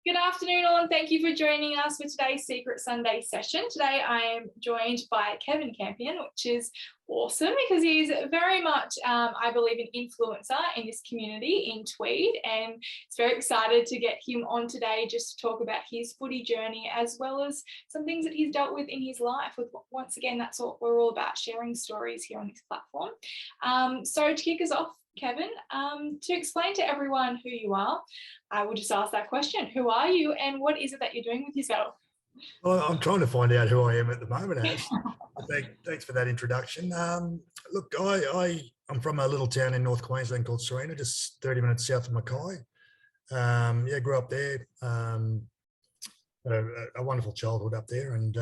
Good afternoon, all, and thank you for joining us for today's Secret Sunday session. Today I am joined by Kevin Campion, which is awesome because he's very much, I believe, an influencer in this community in Tweed, and it's very excited to get him on today just to talk about his footy journey as well as some things that he's dealt with in his life. Once again, that's what we're all about, sharing stories here on this platform. So to kick us off, Kevin, to explain to everyone who you are, I will just ask that question. Who are you and what is it that you're doing with yourself? Well, I'm trying to find out who I am at the moment, Ash. Thanks for that introduction. Look, I'm from a little town in North Queensland called Serena, just 30 minutes south of Mackay. Grew up there. Had a wonderful childhood up there and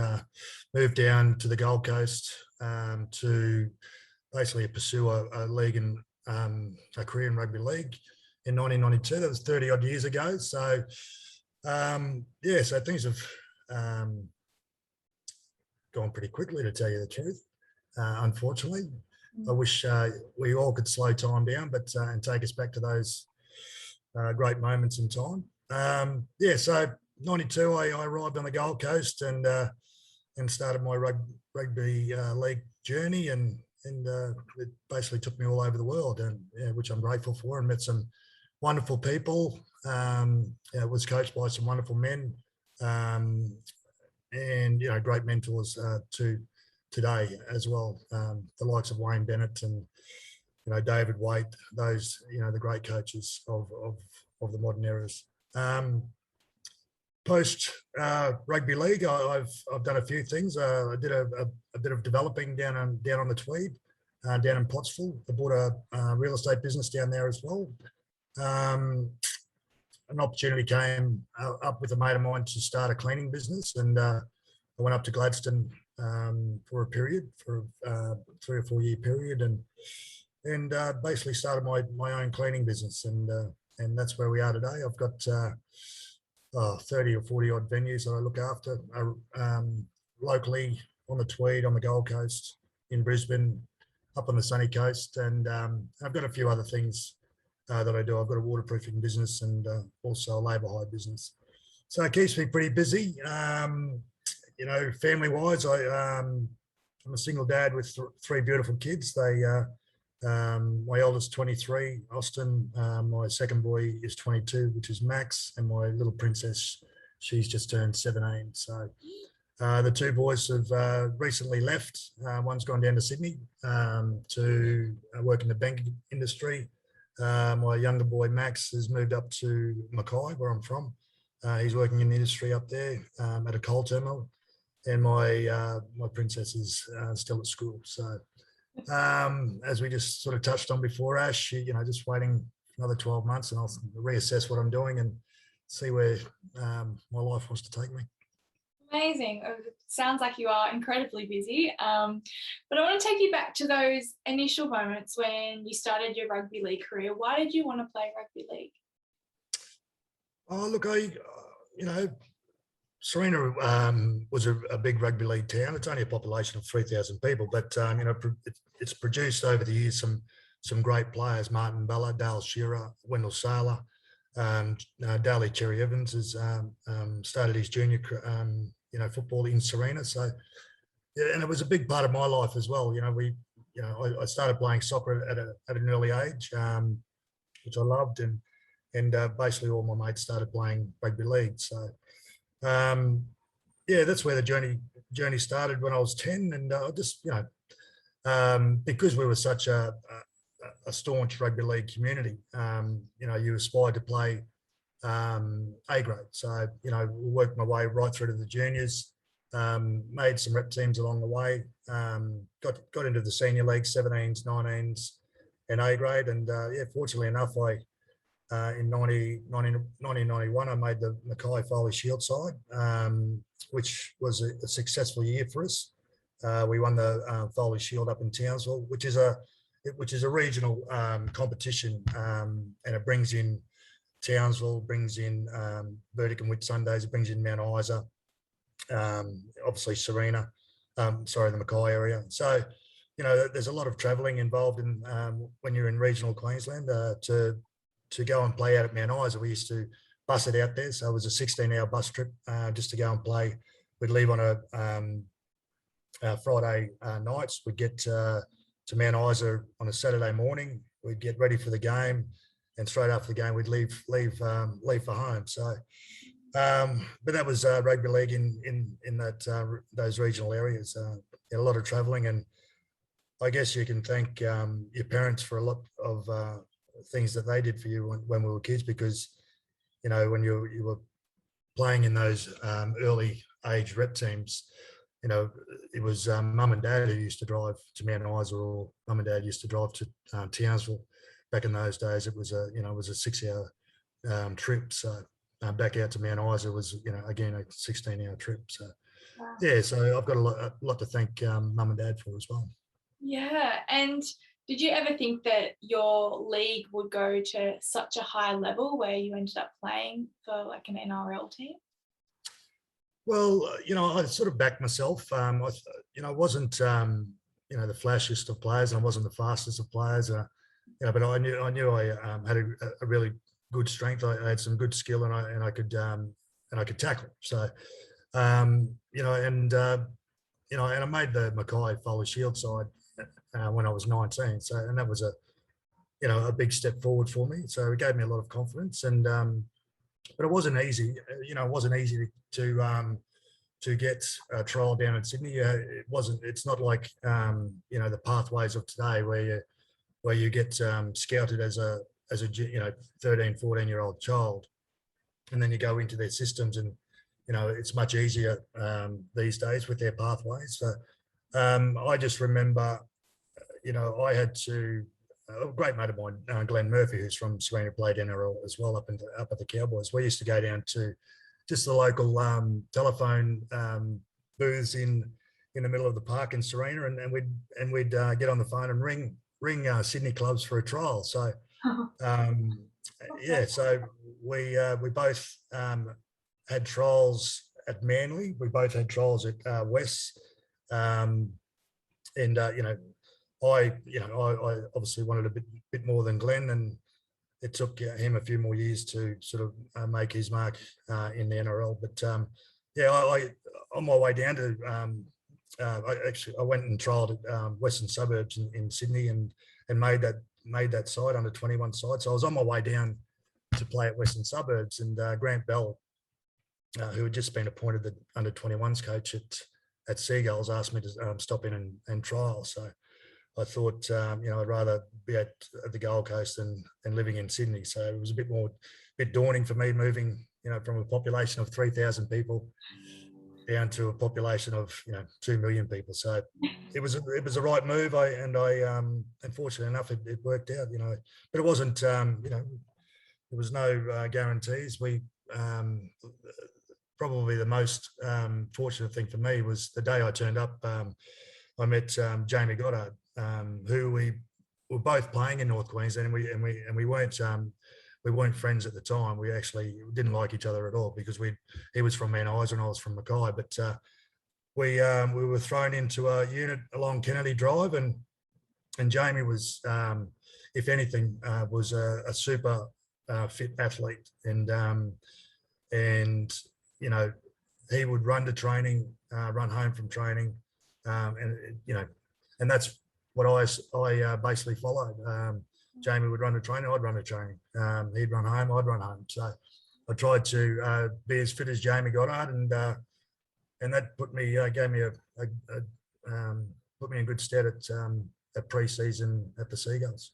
moved down to the Gold Coast to basically pursue a league in a career in rugby league in 1992. That was 30 odd years ago. So so things have gone pretty quickly, to tell you the truth. Unfortunately, I wish we all could slow time down, but and take us back to those great moments in time. So 92, I arrived on the Gold Coast and started my rugby league journey, and it basically took me all over the world, and which I'm grateful for, and met some wonderful people. Was coached by some wonderful men, and great mentors to today as well. The likes of Wayne Bennett and David Waite, those the great coaches of the modern eras. Post rugby league, I've done a few things. I did a bit of developing down on the Tweed, down in Pottsville. I bought a real estate business down there as well. An opportunity came up with a mate of mine to start a cleaning business, and I went up to Gladstone for a period, for a 3 or 4 year period, and basically started my own cleaning business, and that's where we are today. I've got 30 or 40 odd venues that I look after locally on the Tweed, on the Gold Coast, in Brisbane, up on the sunny coast, and I've got a few other things that I do. I've got a waterproofing business and also a labour hire business. So it keeps me pretty busy. Family-wise, I'm a single dad with 3 beautiful kids. My eldest 23, Austin. My second boy is 22, which is Max, and my little princess, she's just turned 17. So the 2 boys have recently left. One's gone down to Sydney to work in the banking industry. My younger boy Max has moved up to Mackay, where I'm from. He's working in the industry up there at a coal terminal, and my princess is still at school. So as we just sort of touched on before, Ash, just waiting another 12 months, and I'll reassess what I'm doing and see where my life wants to take me. Amazing. It sounds like you are incredibly busy. But I want to take you back to those initial moments when you started your rugby league career. Why did you want to play rugby league? Oh, look, Serena was a big rugby league town. It's only a population of 3,000 people, but it's produced over the years some great players. Martin Bella, Dale Shearer, Wendell Saylor, Daly Cherry Evans has started his junior football in Serena. So and it was a big part of my life as well. I started playing soccer at an early age, which I loved, and basically all my mates started playing rugby league. So that's where the journey started when I was 10, and I just because we were such a staunch rugby league community, you aspired to play A grade. So worked my way right through to the juniors, made some rep teams along the way, got into the senior league, 17s, 19s, and A grade, and fortunately enough, in 1991, I made the Mackay Foley Shield side, which was a successful year for us. We won the Foley Shield up in Townsville, which is a regional competition, and it brings in Townsville, brings in Burdick and Whitsundays, it brings in Mount Isa, obviously Serena, the Mackay area. So, there's a lot of travelling involved in when you're in regional Queensland to go and play out at Mount Isa. We used to bus it out there. So it was a 16-hour bus trip just to go and play. We'd leave on a Friday nights. We'd get to Mount Isa on a Saturday morning. We'd get ready for the game, and straight after the game, we'd leave for home. So, but that was rugby league in those regional areas. A lot of travelling, and I guess you can thank your parents for a lot of things that they did for you when we were kids, because when you were playing in those early age rep teams, it was mum and dad who used to drive to Mount Isa, or mum and dad used to drive to Townsville. Back in those days, it was a 6-hour trip. So back out to Mount Isa was again a 16-hour trip. So Wow. yeah, so I've got a lot to thank mum and dad for as well. Yeah, and did you ever think that your league would go to such a high level where you ended up playing for like an NRL team? Well, I sort of backed myself. I wasn't, the flashiest of players, and I wasn't the fastest of players. But I knew I had a really good strength. I had some good skill, and I could tackle. So, and I made the Mackay Foley Shield side when I was 19. So, and that was a big step forward for me. So it gave me a lot of confidence, and but it wasn't easy. It wasn't easy to get a trial down in Sydney. It wasn't. It's not like the pathways of today where you get scouted as a 13, 14-year-old child, and then you go into their systems, and it's much easier these days with their pathways. So I just remember, I had to. A great mate of mine, Glenn Murphy, who's from Serena, played NRL as well up at the Cowboys. We used to go down to just the local telephone booths in the middle of the park in Serena, and we'd get on the phone and ring Sydney clubs for a trial. So so we both had trials at Manly. We both had trials at West, and I obviously wanted a bit more than Glenn, and it took him a few more years to sort of make his mark in the NRL. But I on my way down to I went and trialled at Western Suburbs in Sydney, and made that side, under 21 side. So I was on my way down to play at Western Suburbs, and Grant Bell, who had just been appointed the under 21s coach at Seagulls, asked me to stop in and trial. So I thought, I'd rather be at the Gold Coast than living in Sydney. So it was a bit daunting for me, moving, from a population of 3,000 people down to a population of 2 million people. So it was the right move. And fortunately enough, it worked out. But it wasn't. There was no guarantees. We probably the most fortunate thing for me was the day I turned up. I met Jamie Goddard, who we were both playing in North Queensland, and we weren't friends at the time. We actually didn't like each other at all, because he was from Mount Isa and I was from Mackay. But we were thrown into a unit along Kennedy Drive, and Jamie was, if anything, was a super fit athlete, and he would run to training, run home from training, and that's what I basically followed. Jamie would run to training, I'd run to training. He'd run home, I'd run home. So I tried to be as fit as Jamie Goddard, and that put me in good stead at pre-season at the Seagulls.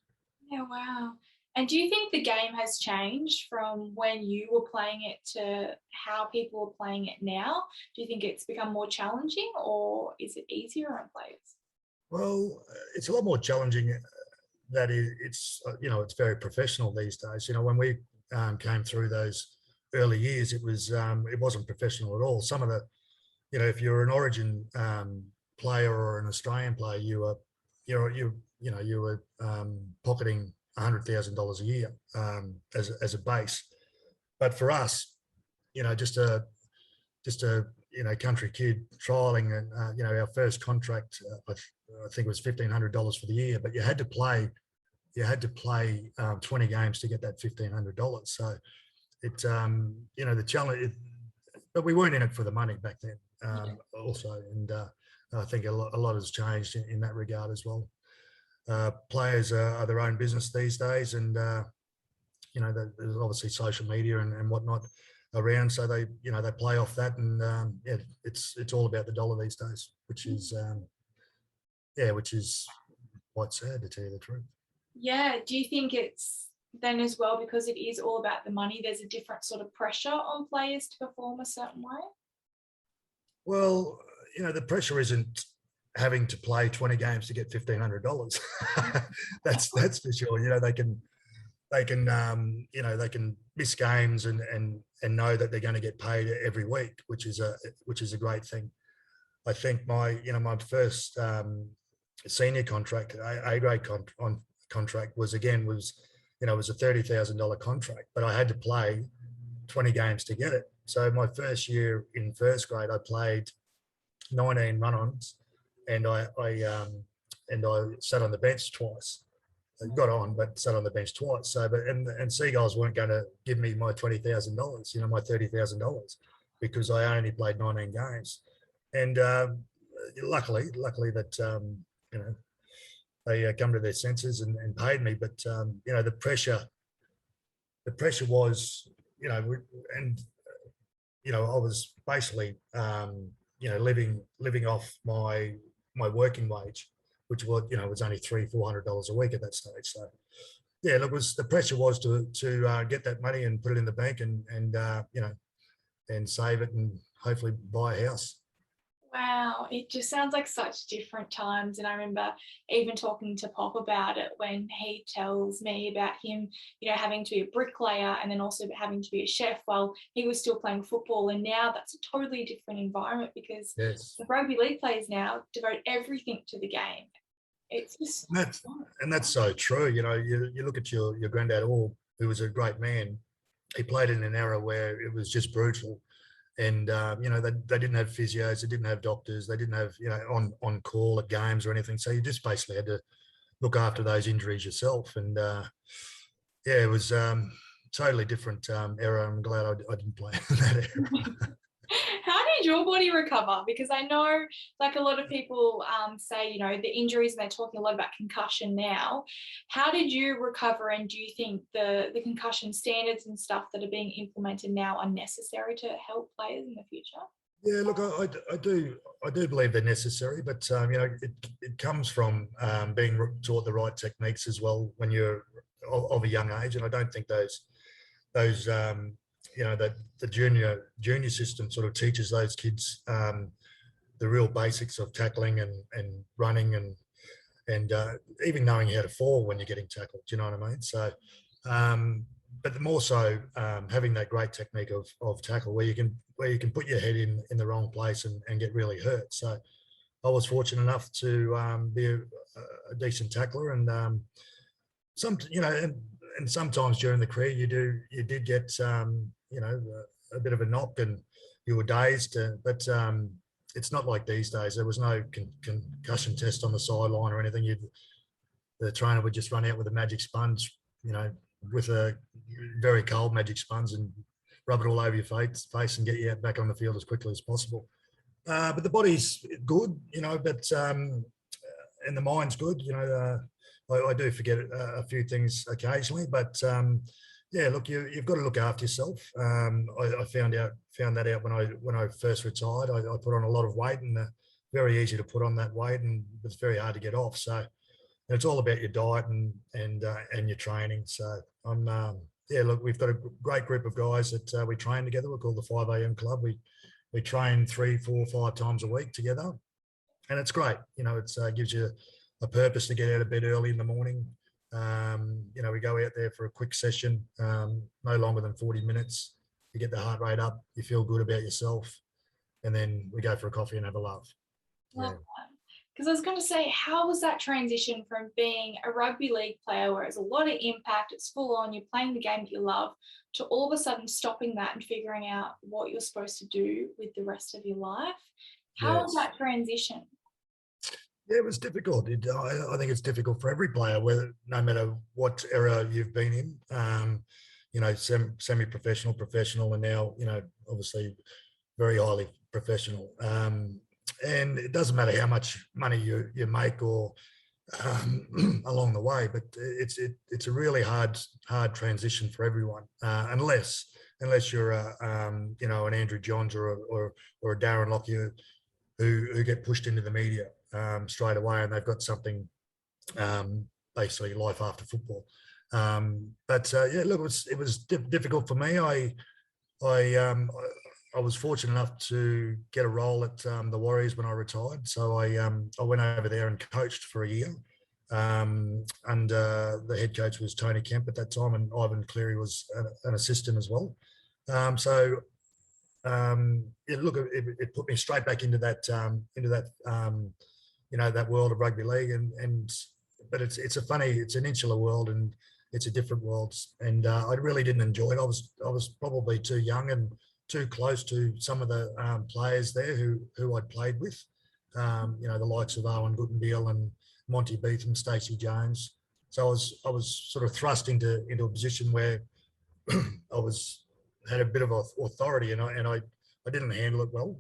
Yeah, wow. And do you think the game has changed from when you were playing it to how people are playing it now? Do you think it's become more challenging, or is it easier on players? Well, it's a lot more challenging. That it's very professional these days. When we came through those early years, it wasn't professional at all. Some of the, if you're an Origin player or an Australian player, you were pocketing $100,000 a year as a base. But for us, just a country kid trialing, and our first contract, I think it was $1,500 for the year, but you had to play 20 games to get that $1,500. So the challenge, but we weren't in it for the money back then. Also, and I think a lot has changed in that regard as well. Players are their own business these days, and there's obviously social media and whatnot around, so they play off that, and it's all about the dollar these days, which is quite sad, to tell you the truth. Yeah. Do you think it's then as well, because it is all about the money, there's a different sort of pressure on players to perform a certain way? Well, the pressure isn't having to play 20 games to get $1,500. That's for sure. They can they can miss games and know that they're going to get paid every week, which is a great thing. I think my first senior contract, A grade contract was a $30,000 contract, but I had to play 20 games to get it. So my first year in first grade, I played 19 run-ons, and I sat on the bench twice. I got on, but sat on the bench twice. So, and Seagulls weren't going to give me my $20,000, my $30,000, because I only played 19 games. And luckily that they come to their senses and paid me. But the pressure was, I was basically living off my working wage, which was only $300-400 a week at that stage. So yeah, look, the pressure was to get that money and put it in the bank and save it and hopefully buy a house. Wow, it just sounds like such different times. And I remember even talking to Pop about it when he tells me about him, having to be a bricklayer and then also having to be a chef while he was still playing football. And now that's a totally different environment, because the rugby league players now devote everything to the game. It's just that's so true. You look at your granddad Orb, who was a great man. He played in an era where it was just brutal. And, they didn't have physios, they didn't have doctors, they didn't have, on call at games or anything. So you just basically had to look after those injuries yourself. And, it was totally different era. I'm glad I didn't play in that era. How did your body recover? Because I know, like, a lot of people say, the injuries, and they're talking a lot about concussion now. How did you recover? And do you think the concussion standards and stuff that are being implemented now are necessary to help players in the future? Yeah, look, I do believe they're necessary, but it comes from being taught the right techniques as well when you're of a young age, and I don't think those that the junior system sort of teaches those kids the real basics of tackling and running and even knowing how to fall when you're getting tackled. Do you know what I mean? So, but more so having that great technique of tackle where you can put your head in the wrong place and get really hurt. So I was fortunate enough to be a decent tackler, and and sometimes during the career you did get a bit of a knock and you were dazed, but it's not like these days. There was no concussion test on the sideline or anything. The trainer would just run out with a magic sponge, with a very cold magic sponge, and rub it all over your face and get you back on the field as quickly as possible. But the body's good, but and the mind's good. I do forget a few things occasionally, but yeah, look, you've got to look after yourself. I found that out when I first retired. I put on a lot of weight, and very easy to put on that weight, and it's very hard to get off. So it's all about your diet and your training. So look, we've got a great group of guys that we train together. We're called the 5 a.m. Club. We train 3, 4, 5 times a week together, and it's great. It gives you a purpose to get out of bed early in the morning. We go out there for a quick session, no longer than 40 minutes. You get the heart rate up, you feel good about yourself, and then we go for a coffee and have a laugh. Love that. Because I was going to say, how was that transition from being a rugby league player where it's a lot of impact, it's full on, you're playing the game that you love, to all of a sudden stopping that and figuring out what you're supposed to do with the rest of your life? How was that transition? Yeah, it was difficult. I think it's difficult for every player, no matter what era you've been in. semi-professional, professional, and now, obviously very highly professional. And it doesn't matter how much money you make or along the way, but it's a really hard transition for everyone, unless you're an Andrew Johns or a Darren Lockyer who get pushed into the media straight away, and they've got something basically life after football. But look, it was difficult for me. I was fortunate enough to get a role at the Warriors when I retired. So I went over there and coached for a year. And the head coach was Tony Kemp at that time, and Ivan Cleary was an assistant as well. Look, it put me straight back into that that world of rugby league, but it's an insular world, and it's a different world, and I really didn't enjoy it. I was probably too young and too close to some of the players there who I'd played with, the likes of Owen Guttenbeil and Monty Beetham, Stacey Jones. So I was sort of thrust into a position where I had a bit of authority, and I didn't handle it well,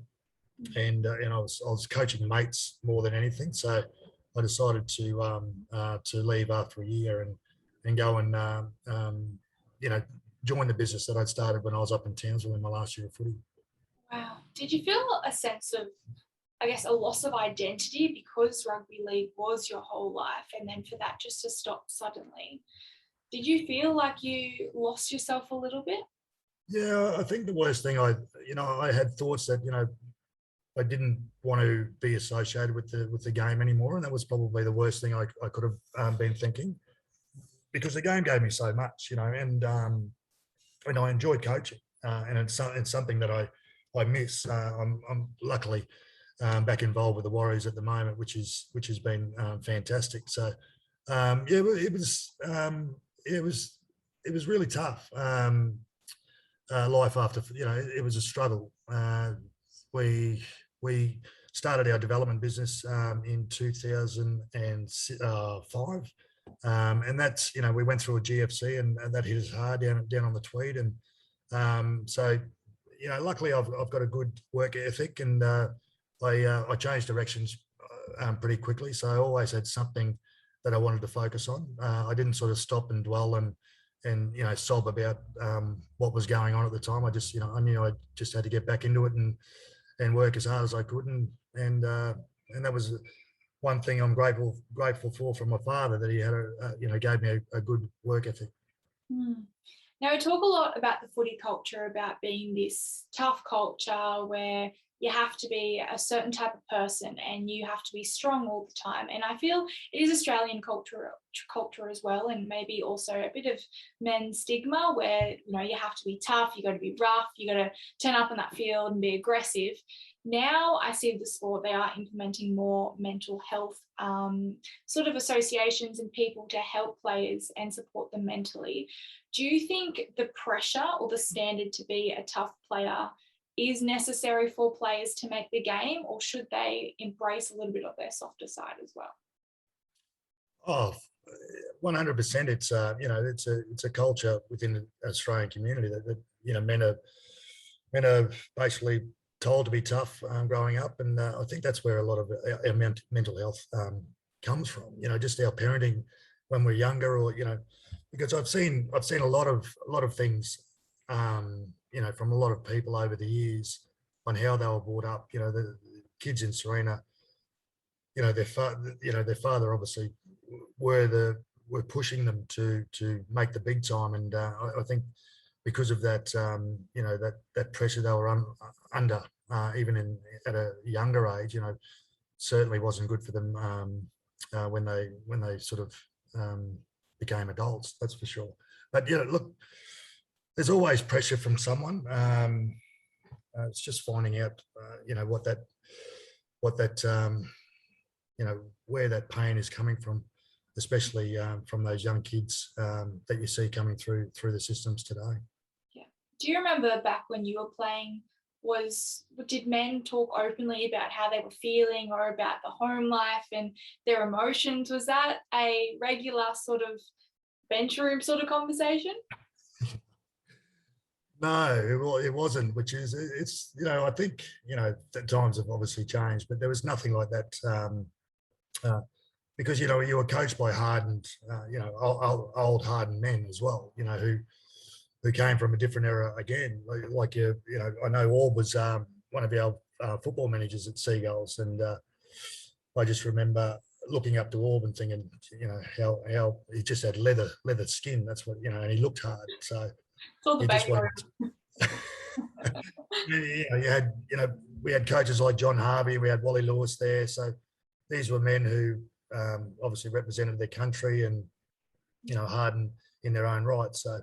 and I was coaching mates more than anything. So I decided to leave after a year and go and join the business that I'd started when I was up in Townsville in my last year of footy. Wow. Did you feel a sense of, I guess, a loss of identity because rugby league was your whole life, and then for that just to stop suddenly? Did you feel like you lost yourself a little bit? Yeah, I think the worst thing I had thoughts that, I didn't want to be associated with the game anymore. And that was probably the worst thing I could have been thinking, because the game gave me so much, and I enjoyed coaching, and it's something that I miss. I'm luckily back involved with the Warriors at the moment, which has been fantastic. So it was really tough. Life after, it was a struggle. We started our development business in 2005. And that's, we went through a GFC, and that hit us hard down on the Tweed. And so, luckily I've got a good work ethic, and I changed directions pretty quickly. So I always had something that I wanted to focus on. I didn't sort of stop and dwell and sob about what was going on at the time. I just, I knew I just had to get back into it and work as hard as I could. And that was one thing I'm grateful for from my father, that he had gave me a good work ethic. Now, we talk a lot about the footy culture, about being this tough culture where you have to be a certain type of person and you have to be strong all the time. And I feel it is Australian culture as well, and maybe also a bit of men's stigma where, you have to be tough, you got to be rough, you got to turn up on that field and be aggressive. Now I see the sport, they are implementing more mental health sort of associations and people to help players and support them mentally. Do you think the pressure or the standard to be a tough player is necessary for players to make the game, or should they embrace a little bit of their softer side as well? Oh, 100%. It's it's a culture within the Australian community that men are basically told to be tough growing up, and I think that's where a lot of our mental health comes from. Just our parenting when we're younger, or because I've seen a lot of things, from a lot of people over the years on how they were brought up. The kids in Serena, their father obviously were pushing them to make the big time, and I think because of that, that pressure they were under, even at a younger age, certainly wasn't good for them when they sort of became adults. That's for sure. But look, there's always pressure from someone. It's just finding out, what that, where that pain is coming from, especially from those young kids that you see coming through the systems today. Yeah. Do you remember back when you were playing, did men talk openly about how they were feeling or about the home life and their emotions? Was that a regular sort of bench room sort of conversation? No, it wasn't, which is, it's, I think, the times have obviously changed, but there was nothing like that. Because, you were coached by hardened, old hardened men as well, who came from a different era again. Like I know Orb was one of our football managers at Seagulls, and I just remember looking up to Orb and thinking, how he just had leather skin. That's what, and he looked hard. So It's all the you just baby. wanted. You had, we had coaches like John Harvey, we had Wally Lewis there. So these were men who obviously represented their country and, hardened in their own right. So,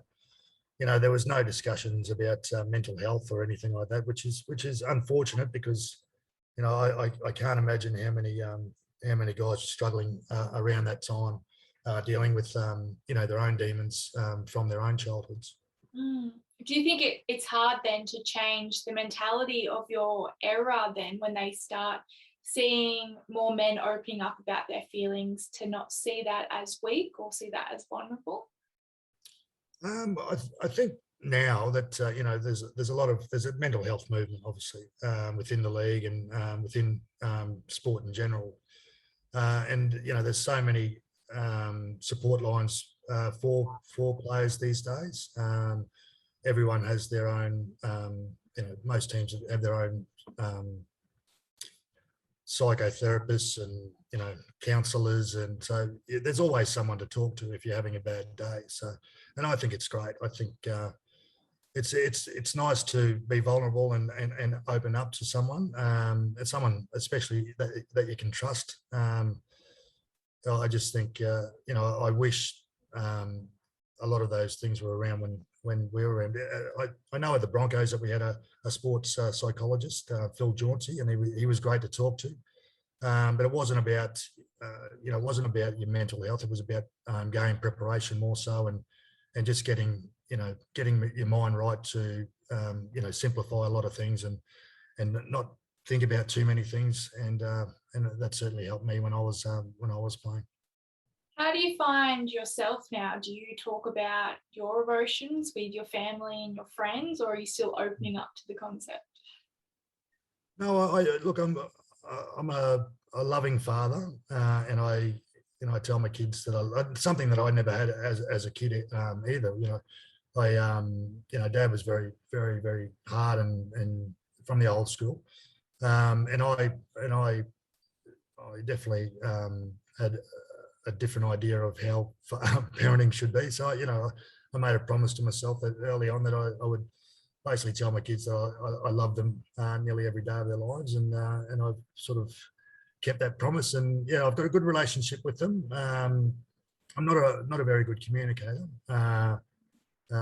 there was no discussions about mental health or anything like that, which is unfortunate because, I can't imagine how many guys are struggling around that time, dealing with, their own demons from their own childhoods. Mm. Do you think it's hard then to change the mentality of your era then when they start seeing more men opening up about their feelings, to not see that as weak or see that as vulnerable? I think now that there's a mental health movement obviously within the league and within sport in general, and there's so many support lines for players these days. Everyone has their own, most teams have their own psychotherapists and, counsellors. And so there's always someone to talk to if you're having a bad day. So, and I think it's great. I think it's nice to be vulnerable and open up to someone, and someone especially that you can trust. I just think, I wish a lot of those things were around when we were around. I know at the Broncos that we had a sports psychologist, Phil Jauncey, and he was great to talk to. But it wasn't about, it wasn't about your mental health. It was about game preparation more so, and just getting your mind right to, simplify a lot of things and not think about too many things. And that certainly helped me when I was playing. How do you find yourself now? Do you talk about your emotions with your family and your friends, or are you still opening up to the concept? No, look, I'm a loving father, and I tell my kids that something that I never had as a kid either. Dad was very, very, very hard and from the old school, and I definitely had a different idea of how parenting should be. So, I made a promise to myself that early on that I would basically tell my kids that I love them nearly every day of their lives, and I've sort of kept that promise. And I've got a good relationship with them. I'm not a very good communicator,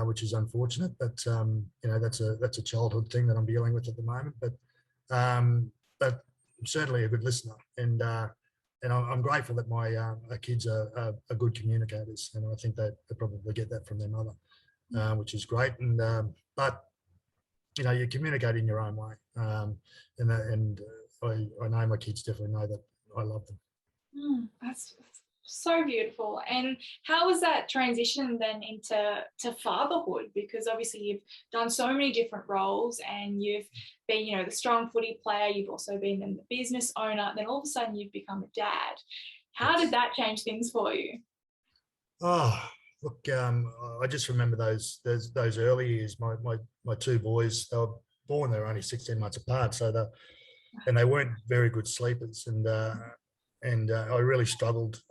which is unfortunate, but that's a childhood thing that I'm dealing with at the moment. But certainly a good listener, and I'm grateful that my kids are good communicators, and I think they probably get that from their mother, which is great. And but you communicate in your own way, and I know my kids definitely know that I love them. That's so beautiful. And how was that transition then into fatherhood? Because obviously you've done so many different roles, and you've been, the strong footy player, you've also been the business owner, then all of a sudden you've become a dad. How did that change things for you? Oh, look, I just remember those early years. My two boys, they were born, they were only 16 months apart, so they weren't very good sleepers, and I really struggled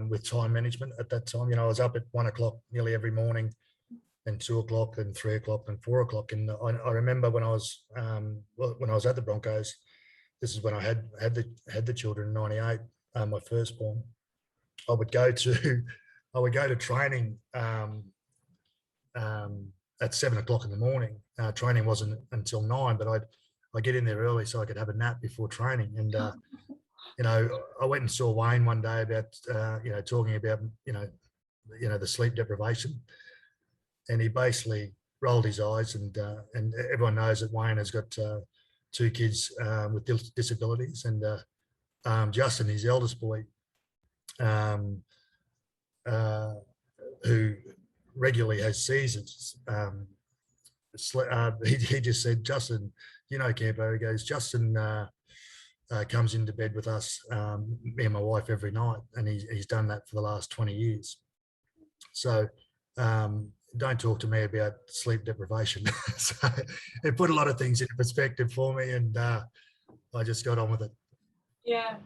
with time management at that time. I was up at 1 o'clock nearly every morning, and 2 o'clock, and 3 o'clock, and 4 o'clock. And I remember when I was at the Broncos, this is when I had the children in '98, my firstborn. I would go to training at 7 o'clock in the morning. Training wasn't until 9, but I'd get in there early so I could have a nap before training. And I went and saw Wayne one day about talking about the sleep deprivation, and he basically rolled his eyes. And everyone knows that Wayne has got 2 kids with disabilities, and Justin, his eldest boy, who regularly has seizures, he just said, Justin, Campo, he goes, Justin comes into bed with us, me and my wife, every night, and he's done that for the last 20 years. So don't talk to me about sleep deprivation. So it put a lot of things into perspective for me, and I just got on with it. Yeah,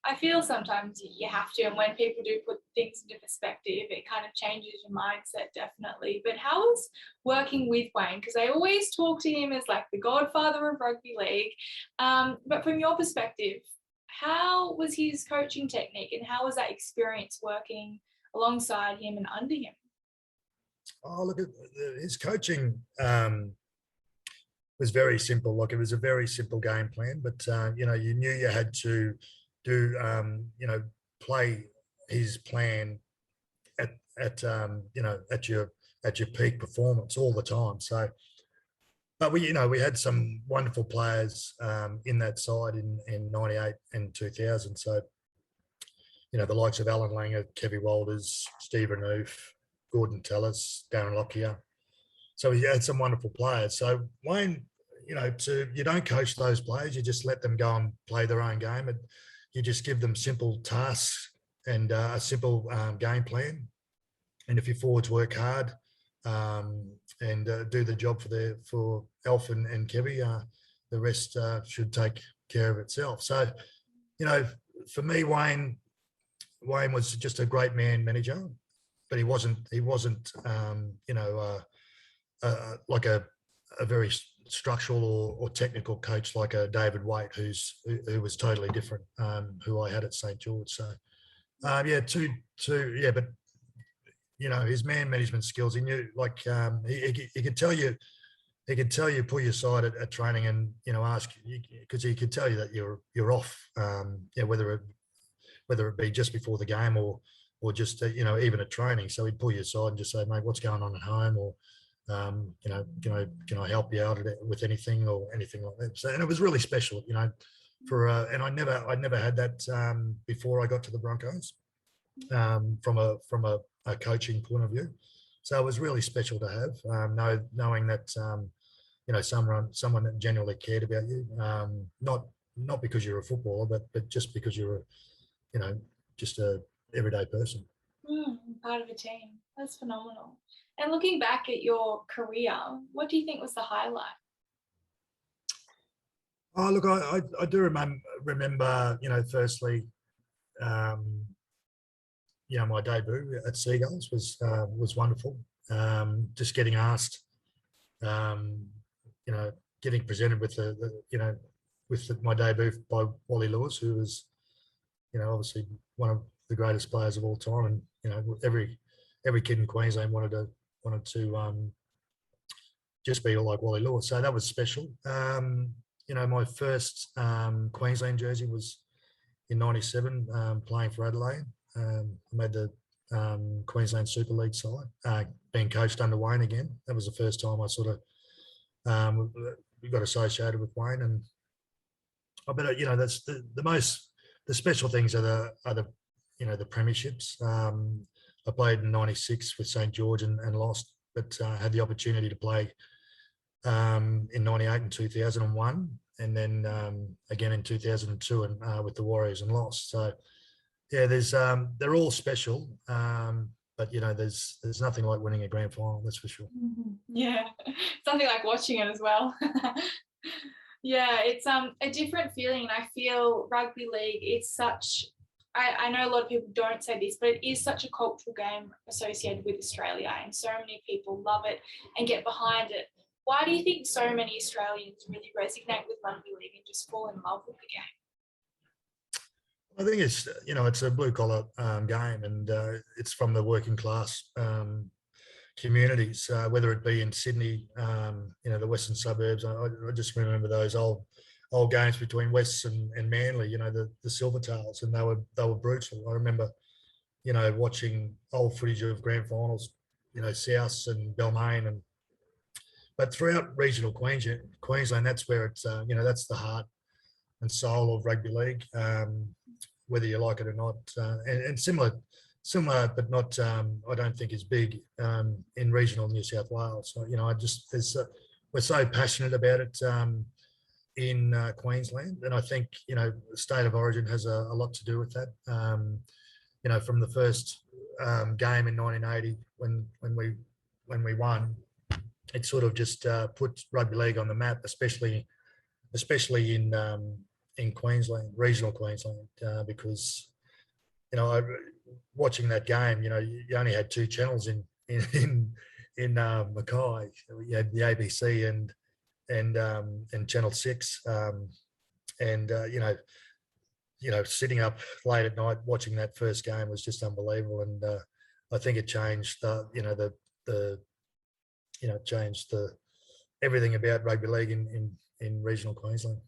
I feel sometimes you have to, and when people do put things into perspective, it kind of changes your mindset, definitely. But how was working with Wayne? Because I always talk to him as like the godfather of rugby league. But from your perspective, how was his coaching technique, and how was that experience working alongside him and under him? Oh, look, his coaching was very simple. Like, it was a very simple game plan, but you knew you had to do play his plan at your peak performance all the time. So, but we had some wonderful players in that side in 98 and 2000. So, the likes of Alan Langer, Kevin Walters, Stephen Oof, Gordon Tellis, Darren Lockyer. So he had some wonderful players. So Wayne, you don't coach those players. You just let them go and play their own game, and you just give them simple tasks and a simple game plan. And if your forwards work hard and do the job for Alf and Kevy, the rest should take care of itself. So, for me, Wayne was just a great man manager, but he wasn't like a very structural or technical coach like a David Waite, who was totally different, who I had at St. George. So but his man management skills, he knew, like, he could tell you, pull you aside at training and ask, because he could tell you that you're off, whether it be just before the game or just even at training. So he'd pull you aside and just say, mate, what's going on at home, or can I help you out with anything or anything like that. So, and it was really special, and I never had that before I got to the Broncos, from a coaching point of view. So it was really special to have, knowing that someone that genuinely cared about you, not because you're a footballer, but just because you're just a everyday person. Part of a team. That's phenomenal. And looking back at your career, what do you think was the highlight? Oh, look, I do remember, firstly, my debut at Seagulls was wonderful. Just getting asked, getting presented with my debut by Wally Lewis, who was, obviously one of the greatest players of all time, and every kid in Queensland wanted to just be like Wally Lewis. So that was special. My first Queensland jersey was in '97, playing for Adelaide. I made the Queensland Super League side, being coached under Wayne again. That was the first time I sort of got associated with Wayne. And I bet that's the special things are the premierships. I played in '96 with St. George and lost, but had the opportunity to play in '98 and 2001, and then again in 2002 and with the Warriors, and lost. So yeah, they're all special, but there's nothing like winning a grand final, that's for sure. Yeah, something like watching it as well. Yeah, it's a different feeling, and I feel rugby league, it's such, I know a lot of people don't say this, but it is such a cultural game associated with Australia, and so many people love it and get behind it. Why do you think so many Australians really resonate with rugby league and just fall in love with the game? I think it's, it's a blue collar game, and it's from the working class communities, whether it be in Sydney, the western suburbs. I just remember those old games between Wests and Manly, the Silvertails, and they were brutal. I remember, watching old footage of grand finals, Souths and Balmain, but throughout regional Queensland, that's where it's, that's the heart and soul of rugby league, whether you like it or not, and similar, but not, I don't think as big in regional New South Wales. So, so passionate about it in Queensland, and I think the state of origin has a lot to do with that. From the first game in 1980 when we won, it sort of just put rugby league on the map, especially in Queensland, regional Queensland, because watching that game, you only had two channels in Mackay. You had the ABC and Channel 6, and sitting up late at night watching that first game was just unbelievable, and I think it changed changed everything about rugby league in regional Queensland.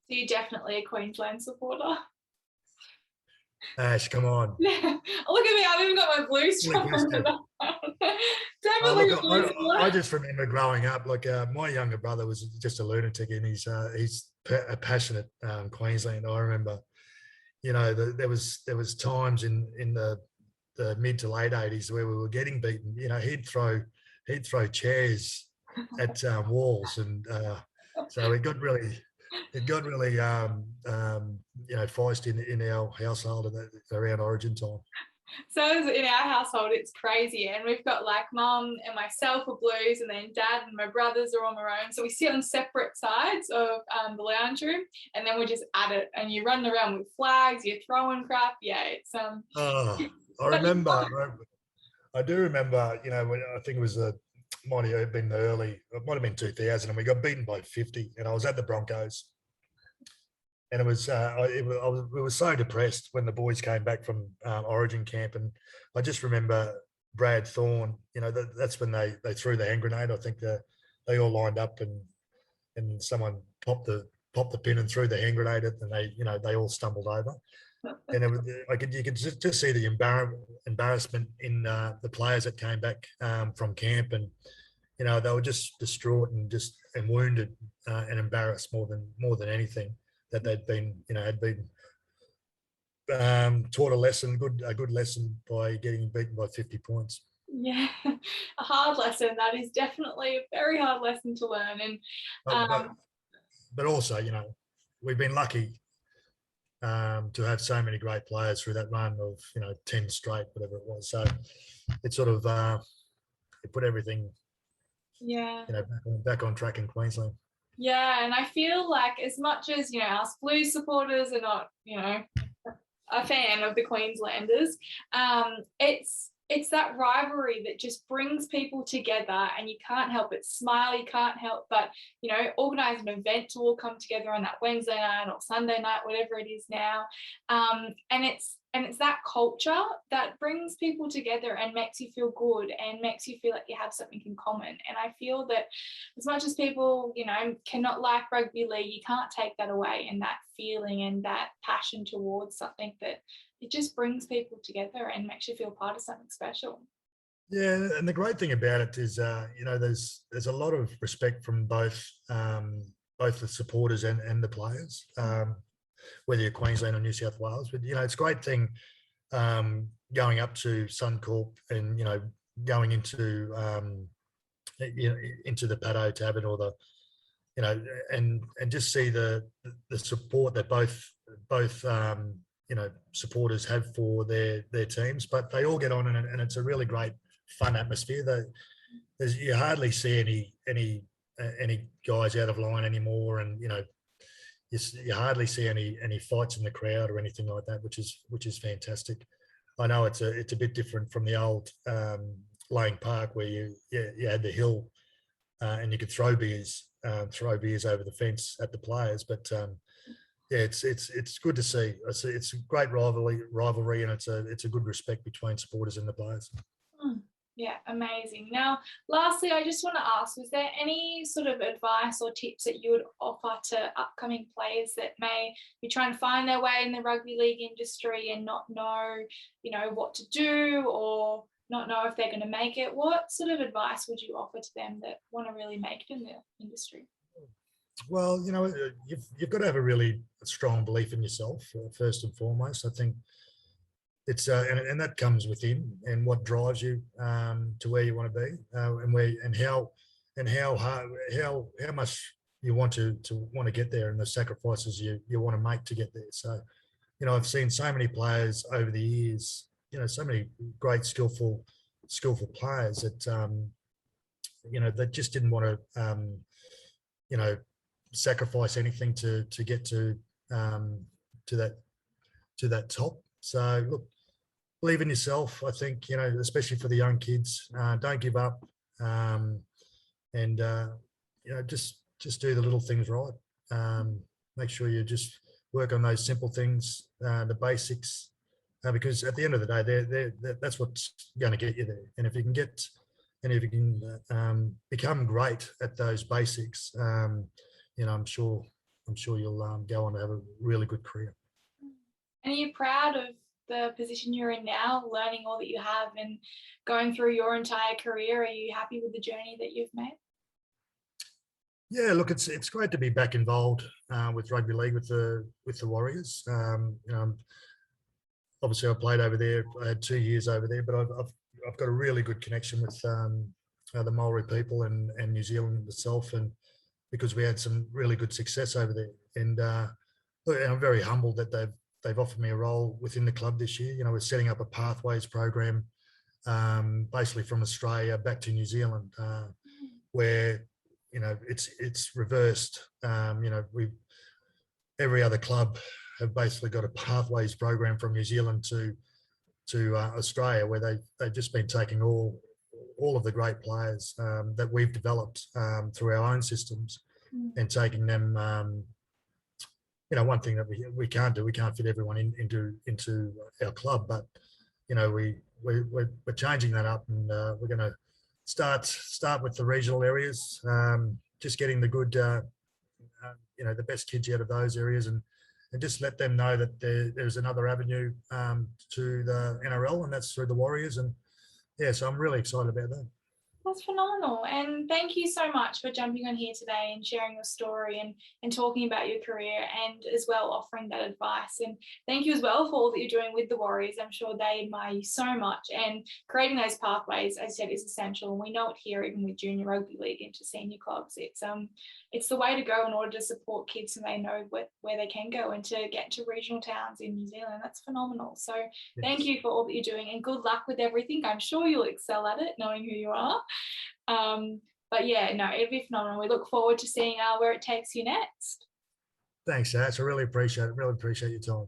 So you're definitely a Queensland supporter. Ash, come on. Look at me, I've even got my Blues strap on the back. Definitely a Blues supporter. I just remember growing up, my younger brother was just a lunatic, and he's a passionate Queenslander. I remember, there was times in the mid to late 80s where we were getting beaten. He'd throw chairs at walls, and so it got really feisty in our household around Origin time. So in our household, it's crazy, and we've got mum and myself are Blues, and then dad and my brothers are on Maroon. So we sit on separate sides of the lounge room, and then we're just at it. And you run around with flags, you're throwing crap. Yeah, it's I do remember. When I think it was might have been it might have been 2000, and we got beaten by 50, and I was at the Broncos. And it was we were so depressed when the boys came back from Origin camp, and I just remember Brad Thorne. That's when they threw the hand grenade. I think they all lined up, and someone popped the pin and threw the hand grenade at them, and they all stumbled over. And you could just see the embarrassment in the players that came back from camp, and they were just distraught and wounded and embarrassed more than anything. That they'd been taught a good lesson by getting beaten by 50 points. Yeah, a hard lesson. That is definitely a very hard lesson to learn. And but also, we've been lucky to have so many great players through that run of 10 straight, whatever it was. So it sort of it put everything back on track in Queensland. Yeah, and I feel like as much as, us Blues supporters are not, a fan of the Queenslanders, it's that rivalry that just brings people together, and you can't help but smile. You can't help but, organise an event to all come together on that Wednesday night or Sunday night, whatever it is now. And it's that culture that brings people together and makes you feel good and makes you feel like you have something in common. And I feel that as much as people, cannot like rugby league, you can't take that away, and that feeling and that passion towards something, that it just brings people together and makes you feel part of something special. Yeah, and the great thing about it is, there's a lot of respect from both the supporters and the players. Whether you're Queensland or New South Wales, but it's a great thing going up to Suncorp and going into into the Paddo Tavern or the and just see the support that both supporters have for their teams, but they all get on, and it's a really great fun atmosphere. You hardly see any guys out of line anymore, and you hardly see any fights in the crowd or anything like that, which is fantastic. I know it's a bit different from the old Lane Park where you had the hill and you could throw beers over the fence at the players, but it's good to see. It's a great rivalry, and it's a good respect between supporters and the players. Yeah, amazing. Now, lastly, I just want to ask, was there any sort of advice or tips that you would offer to upcoming players that may be trying to find their way in the rugby league industry and not know, what to do, or not know if they're going to make it? What sort of advice would you offer to them that want to really make it in the industry? Well, you've got to have a really strong belief in yourself, first and foremost. I think it's and that comes within, and what drives you to where you want to be, and and how hard, how much you want to get there, and the sacrifices you want to make to get there. So, I've seen so many players over the years, so many great skillful players that that just didn't want to sacrifice anything to get to that top. So look, believe in yourself. I think, especially for the young kids, don't give up, and just do the little things right. Make sure you just work on those simple things, the basics, because at the end of the day, that's what's going to get you there. And if you can become great at those basics, I'm sure you'll go on to have a really good career. And are you proud of the position you're in now, learning all that you have and going through your entire career? Are you happy with the journey that you've made? Yeah, look, it's great to be back involved with rugby league with the Warriors. Obviously, I played over there. I had 2 years over there, but I've got a really good connection with the Maori people and New Zealand itself, and because we had some really good success over there. And I'm very humbled that they've offered me a role within the club this year. We're setting up a pathways program, basically from Australia back to New Zealand, where it's reversed. Every other club have basically got a pathways program from New Zealand to Australia, where they've just been taking all of the great players that we've developed through our own systems and taking them. One thing that we can't do, we can't fit everyone into our club, but we're changing that up, and we're going to start with the regional areas, just getting the good, the best kids out of those areas, and just let them know that there's another avenue to the NRL, and that's through the Warriors. And yeah, so I'm really excited about that. That's phenomenal. And thank you so much for jumping on here today and sharing your story and talking about your career, and as well offering that advice. And thank you as well for all that you're doing with the Warriors. I'm sure they admire you so much, and creating those pathways, as I said, is essential. And we know it here, even with junior rugby league into senior clubs. It's the way to go in order to support kids so they know where they can go and to get into regional towns in New Zealand. That's phenomenal. So thank you for all that you're doing, and good luck with everything. I'm sure you'll excel at it, knowing who you are. But yeah, no, it'd be phenomenal. We look forward to seeing where it takes you next. Thanks, Ash. I really appreciate it. Really appreciate your time.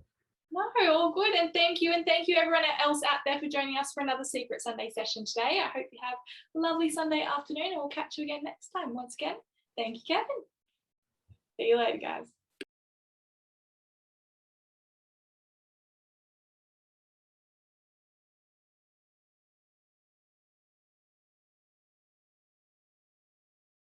No, all good. And thank you everyone else out there for joining us for another Secret Sunday session today. I hope you have a lovely Sunday afternoon, and we'll catch you again next time. Once again, thank you, Kevin. See you later, guys.